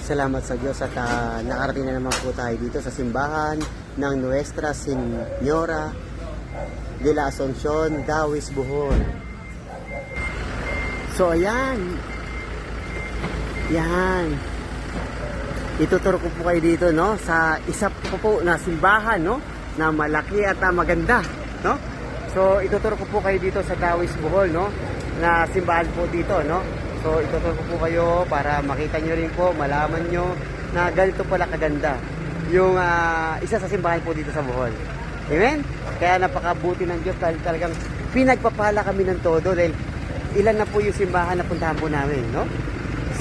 Salamat sa Diyos at nakarating na naman po tayo dito sa simbahan ng Nuestra Señora de la Asunción, Dawis, Bohol. So ayan. Yan. Ituturo ko po kayo dito, no, sa isa po na simbahan, no, na malaki at maganda, no. So ituturo ko po kayo dito sa Dawis, Bohol, no, na simbahan po dito, no. So ituturo ko po kayo para makita nyo rin po, malaman nyo na ganito pala kaganda yung isa sa simbahan po dito sa Bohol. Amen? Kaya napakabuti ng Diyos dahil talagang pinagpapala kami ng todo dahil ilan na po yung simbahan na puntahan po namin, no?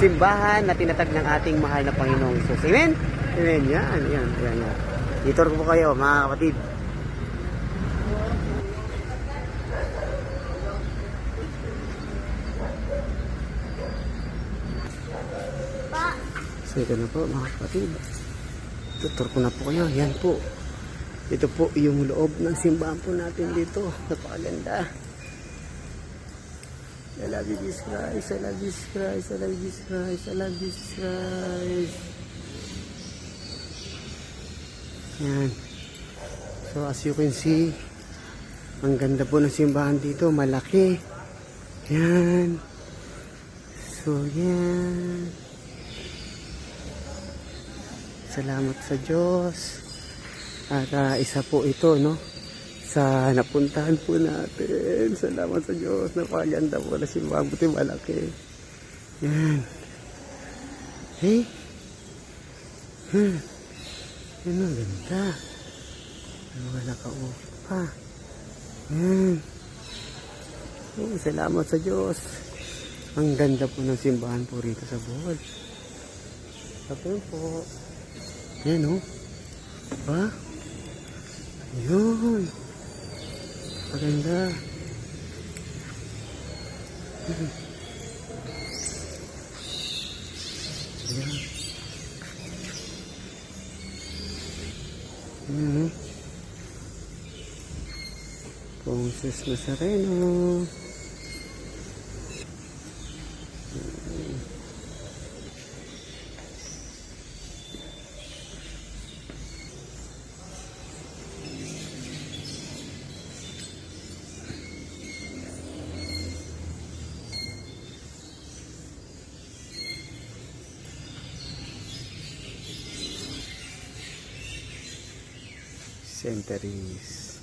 Simbahan na tinatag ng ating mahal na Panginoong Hesus. Amen? Amen. Yan. Ituturo ko po kayo, mga kapatid. So ito na po mga kapatid, tutur ko na po kayo. Yan po, ito po yung loob ng simbahan po natin dito. Napakaganda. I love you Jesus Christ, I love you Jesus Christ, I love you Jesus Christ, I love you Jesus Christ. Yan. So as you can see, ang ganda po ng simbahan dito, malaki. Yan. So yan. Salamat sa Diyos. At isa po ito, no, sa napuntahan po natin. Salamat sa Diyos. Napakaganda po na simbahan. Buti malaki. Yan. Hey. Yan ang ganda. Wala nakaupo pa. Yan. Oh, salamat sa Diyos. Ang ganda po ng simbahan po rito sa Bohol. Tapos po. Yan o. Diba? Ayun. Maganda. Ayan. Ayan o. Ponces Nazareno. Centuries.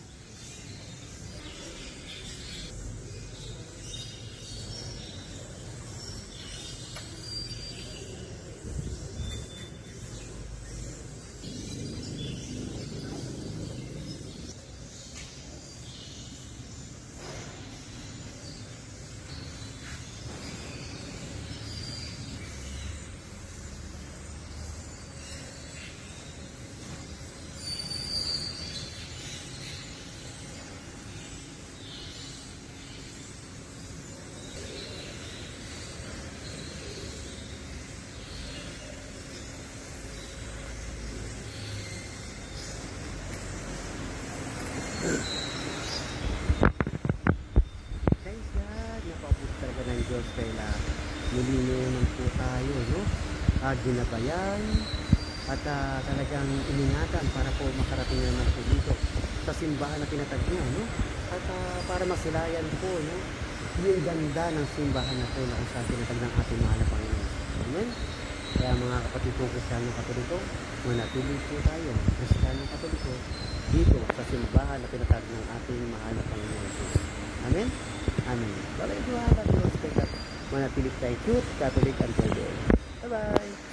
Thanks God, napabuti talaga ng Diyos kaya nilino naman po tayo, no? Ginabayan at talagang iningatan para po makarating naman po dito sa simbahan na tinatag niya, no? At para masilayan po, no, yung ganda ng simbahan na po na kung saan tinatag ng ating mahal na Panginoon. Amen? Kaya mga kapatid kong Kristiyanong Katoliko, manatili po tayo, Kristiyanong Katoliko, dito sa simbahan na pinatag ng ating mahal na Panginoon Jesus. Amen? Amen. Balay duha, manatili tayo cute, Catholic, and Catholic. Bye-bye!